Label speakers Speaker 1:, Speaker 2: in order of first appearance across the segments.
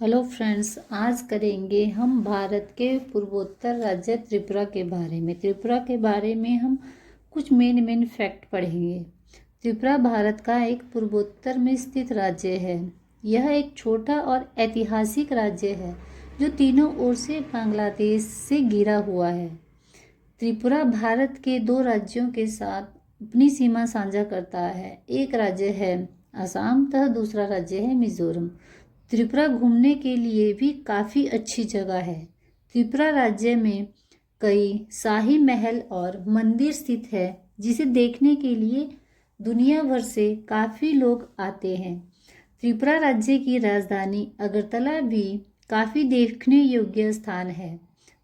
Speaker 1: Hello friends, आज करेंगे हम भारत के पूर्वोत्तर राज्य त्रिपुरा के बारे में। त्रिपुरा के बारे में हम कुछ मेन फैक्ट पढ़ेंगे। त्रिपुरा भारत का एक पूर्वोत्तर में स्थित राज्य है। यह एक छोटा और ऐतिहासिक राज्य है जो तीनों ओर से बांग्लादेश से घिरा हुआ है। त्रिपुरा भारत के दो राज्यों के साथ अपनी सीमा साझा करता है। एक राज्य है असम तथा दूसरा राज्य है मिजोरम। त्रिपुरा घूमने के लिए भी काफ़ी अच्छी जगह है। त्रिपुरा राज्य में कई शाही महल और मंदिर स्थित है जिसे देखने के लिए दुनिया भर से काफ़ी लोग आते हैं। त्रिपुरा राज्य की राजधानी अगरतला भी काफ़ी देखने योग्य स्थान है।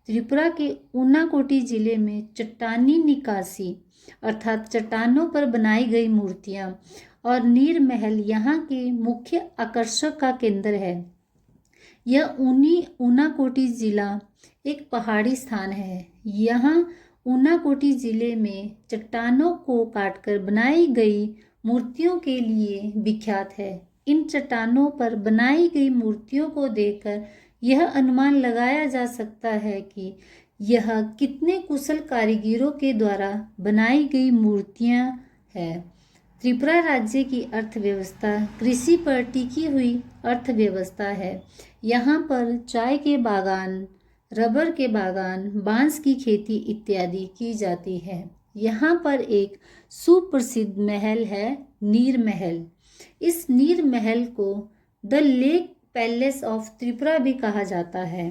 Speaker 1: त्रिपुरा के ऊनाकोटी जिले में चट्टानी निकासी अर्थात चट्टानों पर बनाई गई मूर्तियाँ और नीर महल यहाँ के मुख्य आकर्षक का केंद्र है। यह ऊनाकोटी जिला एक पहाड़ी स्थान है। यहाँ ऊनाकोटी जिले में चट्टानों को काटकर बनाई गई मूर्तियों के लिए विख्यात है। इन चट्टानों पर बनाई गई मूर्तियों को देखकर यह अनुमान लगाया जा सकता है कि यह कितने कुशल कारीगरों के द्वारा बनाई गई मूर्तियाँ हैं। त्रिपुरा राज्य की अर्थव्यवस्था कृषि पर टिकी हुई अर्थव्यवस्था है। यहाँ पर चाय के बागान, रबर के बागान, बांस की खेती इत्यादि की जाती है। यहाँ पर एक सुप्रसिद्ध महल है नीर महल। इस नीर महल को the lake palace of Tripura भी कहा जाता है।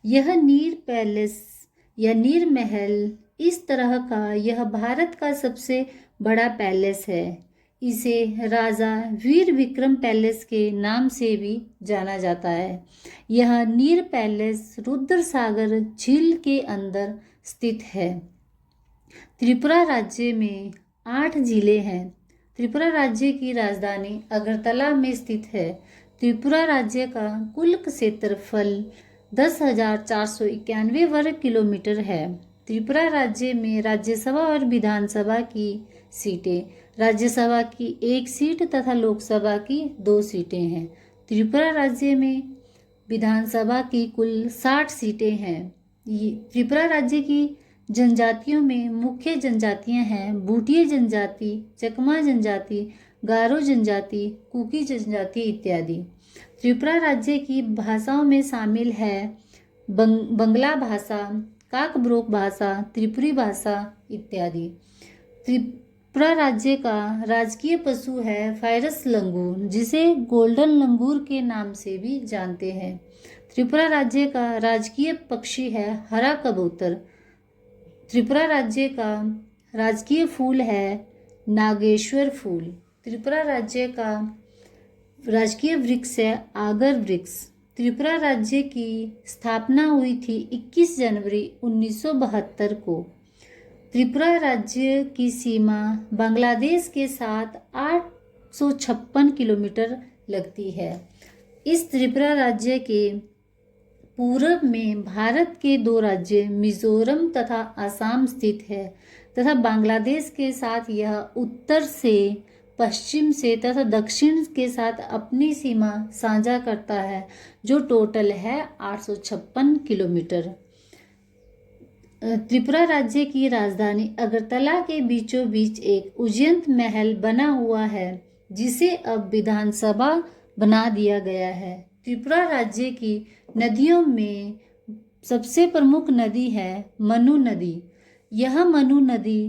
Speaker 1: यह नीर पैलेस या नीर महल इस तरह का यह भारत का सबसे बड़ा पैलेस है। इसे राजा वीर विक्रम पैलेस के नाम से भी जाना जाता है। यह नीर पैलेस रुद्र सागर झील के अंदर स्थित है। त्रिपुरा राज्य में 8 जिले हैं। त्रिपुरा राज्य की राजधानी अगरतला में स्थित है। त्रिपुरा राज्य का कुल क्षेत्रफल 10,491 वर्ग किलोमीटर है। त्रिपुरा राज्य में राज्यसभा और विधानसभा की सीटें, राज्यसभा की 1 सीट तथा लोकसभा की 2 सीटें हैं। त्रिपुरा राज्य में विधानसभा की कुल 60 सीटें हैं। त्रिपुरा राज्य की जनजातियों में मुख्य जनजातियां हैं भूटिया जनजाति, चकमा जनजाति, गारो जनजाति, कुकी जनजाति इत्यादि। त्रिपुरा राज्य की भाषाओं में शामिल है बंगला भाषा, काकब्रोक भाषा, त्रिपुरी भाषा इत्यादि। त्रिपुरा राज्य का राजकीय पशु है फायरस लंगूर, जिसे गोल्डन लंगूर के नाम से भी जानते हैं। त्रिपुरा राज्य का राजकीय पक्षी है हरा कबूतर। त्रिपुरा राज्य का राजकीय फूल है नागेश्वर फूल। त्रिपुरा राज्य का राजकीय वृक्ष है आगर वृक्ष। त्रिपुरा राज्य की स्थापना हुई थी 21 जनवरी 1972 को। त्रिपुरा राज्य की सीमा बांग्लादेश के साथ 856 किलोमीटर लगती है। इस त्रिपुरा राज्य के पूर्व में भारत के 2 राज्य मिजोरम तथा असम स्थित है तथा बांग्लादेश के साथ यह उत्तर से, पश्चिम से तथा दक्षिण के साथ अपनी सीमा साझा करता है, जो टोटल है 856 किलोमीटर। त्रिपुरा राज्य की राजधानी अगरतला के बीचों बीच एक उज्जैन महल बना हुआ है, जिसे अब विधानसभा बना दिया गया है। त्रिपुरा राज्य की नदियों में सबसे प्रमुख नदी है मनु नदी। यह मनु नदी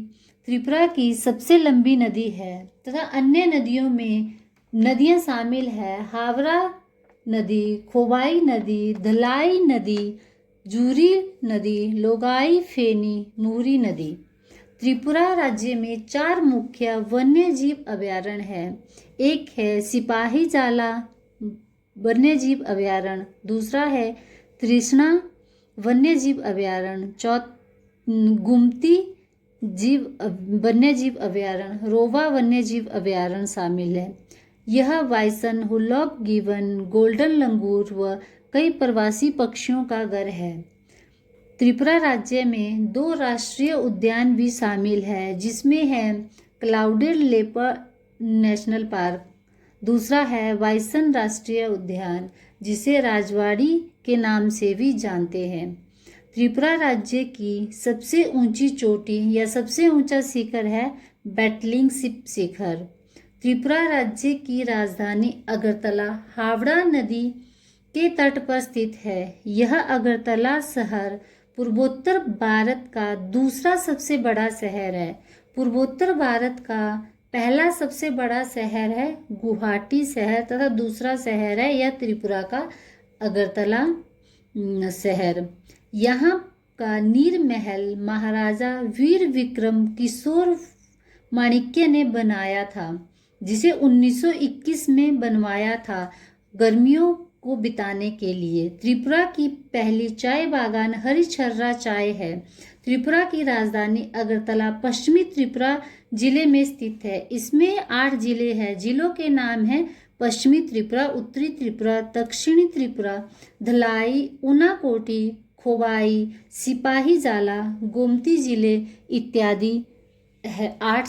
Speaker 1: त्रिपुरा की सबसे लंबी नदी है तथा अन्य नदियों में नदियां शामिल है हावड़ा नदी, खोवाई नदी, धलाई नदी, जूरी नदी, लोगाई, फेनी, मुहुरी नदी। त्रिपुरा राज्य में 4 मुख्य वन्य जीव अभयारण्य हैं। एक है सिपाही जाला वन्यजीव अभयारण्य, दूसरा है तृष्णा वन्यजीव अभयारण्य, गुमती वन्यजीव अभयारण्य, रोवा वन्यजीव अभयारण्य शामिल है। यह बाइसन, हुलॉक गिवन, गोल्डन लंगूर व कई प्रवासी पक्षियों का घर है। त्रिपुरा राज्य में 2 राष्ट्रीय उद्यान भी शामिल है, जिसमें है क्लाउडेड लेपर्ड नेशनल पार्क, दूसरा है बाइसन राष्ट्रीय उद्यान। जिसे राजवाड़ी के नाम से भी जानते हैं। त्रिपुरा राज्य की सबसे ऊंची चोटी या सबसे ऊंचा शिखर है बैटलिंगशिप शिखर। त्रिपुरा राज्य की राजधानी अगरतला हावड़ा नदी के तट पर स्थित है। यह अगरतला शहर पूर्वोत्तर भारत का दूसरा सबसे बड़ा शहर है। पूर्वोत्तर भारत का पहला सबसे बड़ा शहर है गुवाहाटी शहर तथा दूसरा शहर है यह त्रिपुरा का अगरतला शहर। यहाँ का नीर महल महाराजा वीर विक्रम किशोर माणिक्य ने बनाया था, जिसे 1921 में बनवाया था गर्मियों को बिताने के लिए। त्रिपुरा की पहली चाय बागान हरिछर्रा चाय है। त्रिपुरा की राजधानी अगरतला पश्चिमी त्रिपुरा जिले में स्थित है। इसमें 8 जिले हैं। जिलों के नाम हैं पश्चिमी त्रिपुरा, उत्तरी त्रिपुरा, दक्षिणी त्रिपुरा, धलाई, ऊनाकोटी, खोबाई, सिपाहीजाला, गोमती जिले इत्यादि है। 8